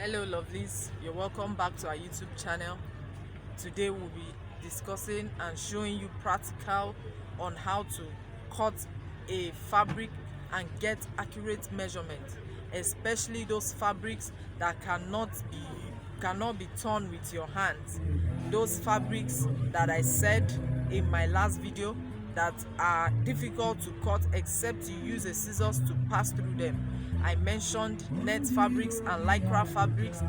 Hello lovelies, you're welcome back to our YouTube channel. Today we'll be discussing and showing you practical on how to cut a fabric and get accurate measurement, especially those fabrics that cannot be torn with your hands. Those fabrics that I said in my last video that are difficult to cut except you use a scissors to pass through them. I mentioned net fabrics and lycra fabrics.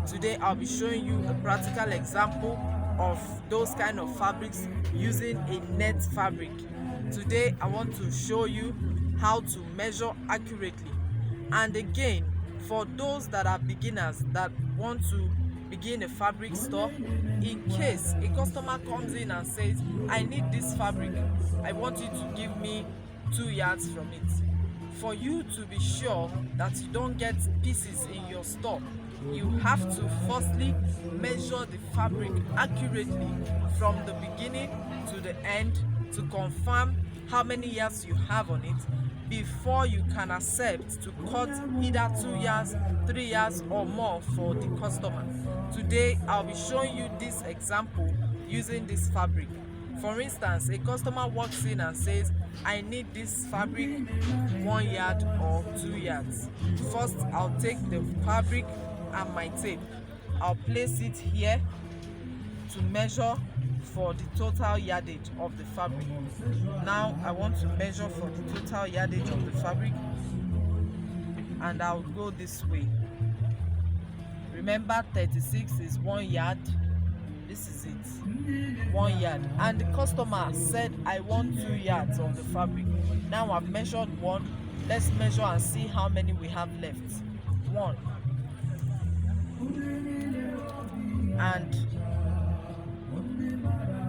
Today I'll be showing you a practical example of those kind of fabrics using a net fabric. Today I want to show you how to measure accurately. And again, for those that are beginners that want to begin a fabric store, in case a customer comes in and says, I need this fabric, I want you to give me 2 yards from it. For you to be sure that you don't get pieces in your store, you have to firstly measure the fabric accurately from the beginning to the end to confirm how many yards you have on it before you can accept to cut either 2 yards, 3 yards or more for the customer. Today I'll be showing you this example using this fabric. For instance, a customer walks in and says, I need this fabric 1 yard or 2 yards. First, I'll take the fabric and my tape. I'll place it here to measure for the total yardage of the fabric. Now, I want to measure for the total yardage of the fabric, and I'll go this way. Remember, 36 is 1 yard. This is it, 1 yard, and the customer said I want 2 yards of the fabric. Now I've measured 1. Let's measure and see how many we have left. 1, and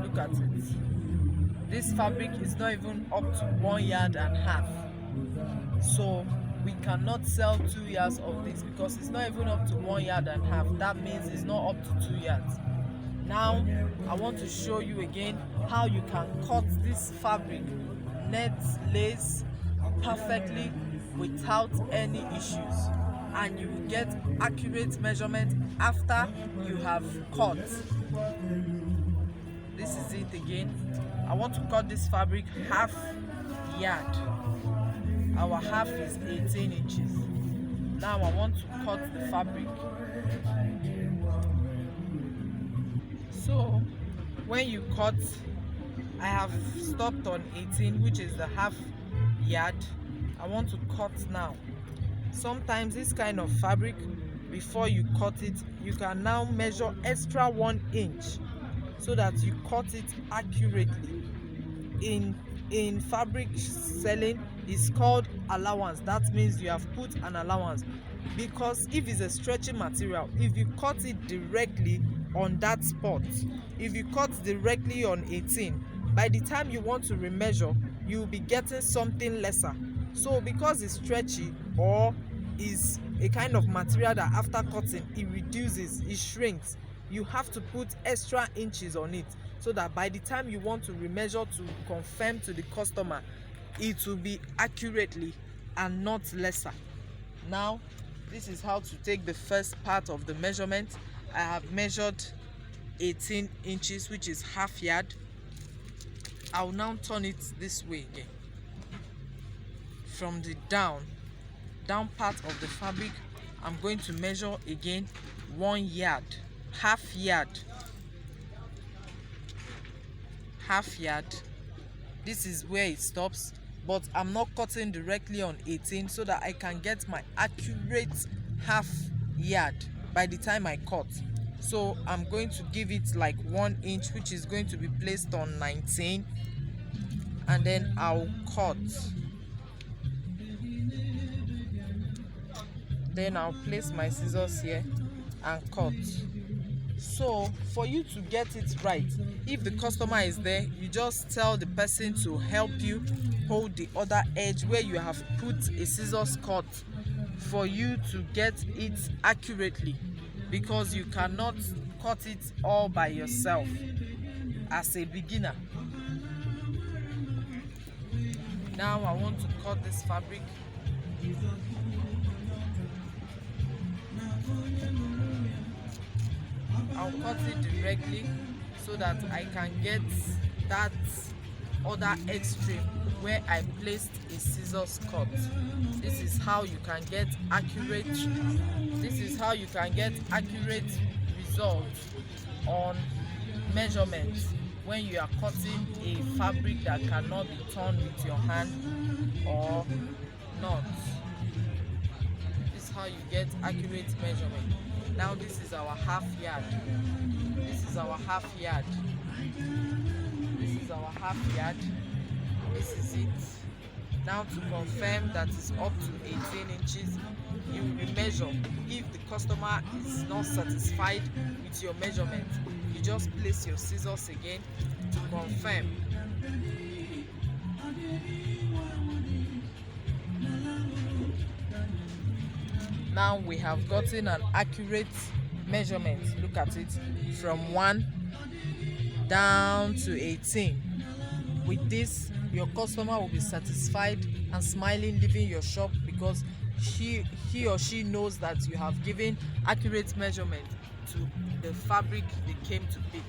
look at it, this fabric is not even up to 1.5 yards, so we cannot sell 2 yards of this because it's not even up to 1.5 yards. That means it's not up to 2 yards. Now I want to show you again how you can cut this fabric, net, lace, perfectly without any issues, and you will get accurate measurement after you have cut. This is it again. I want to cut this fabric half yard. Our half is 18 inches. Now I want to cut the fabric. So when you cut, I have stopped on 18, which is the half yard. I want to cut now. Sometimes this kind of fabric, before you cut it, you can now measure extra 1 inch so that you cut it accurately. In fabric selling, it's called allowance. That means you have put an allowance, because if it's a stretching material, if you cut it directly on that spot, if you cut directly on 18, by the time you want to remeasure, you'll be getting something lesser. So because it's stretchy or is a kind of material that after cutting it reduces, it shrinks, you have to put extra inches on it so that by the time you want to remeasure to confirm to the customer, it will be accurately and not lesser. Now this is how to take the first part of the measurement. I have measured 18 inches, which is half yard. I'll now turn it this way again. From the down part of the fabric, I'm going to measure again 1 yard, half yard. This is where it stops, but I'm not cutting directly on 18 so that I can get my accurate half yard by the time I cut. So I'm going to give it like 1 inch, which is going to be placed on 19, and then I'll cut. Then I'll place my scissors here and cut. So for you to get it right, if the customer is there, you just tell the person to help you hold the other edge where you have put a scissors cut for you to get it accurately, because you cannot cut it all by yourself as a beginner. Now I want to cut this fabric. I'll cut it directly so that I can get that other extreme where I placed a scissors cut. This is how you can get accurate results on measurements when you are cutting a fabric that cannot be torn with your hand or not. This is how you get accurate measurement. Now this is our half yard. This is our half yard. This is it. Now to confirm that it's up to 18 inches, you will measure. If the customer is not satisfied with your measurement, you just place your scissors again to confirm. Now we have gotten an accurate measurement. Look at it, from 1 down to 18. With this, your customer will be satisfied and smiling leaving your shop because he or she knows that you have given accurate measurement to the fabric they came to pick.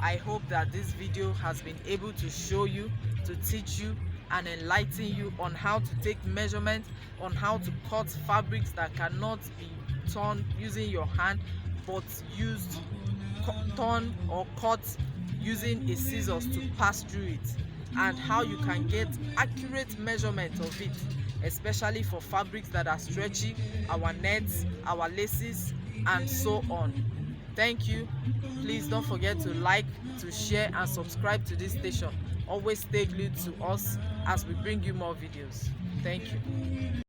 I hope that this video has been able to show you, to teach you and enlighten you on how to take measurement, on how to cut fabrics that cannot be torn using your hand, but torn or cut using a scissors to pass through it, and how you can get accurate measurement of it, especially for fabrics that are stretchy, our nets, our laces, and so on. Thank you. Please don't forget to like, to share and subscribe to this station. Always stay glued to us as we bring you more videos. Thank you.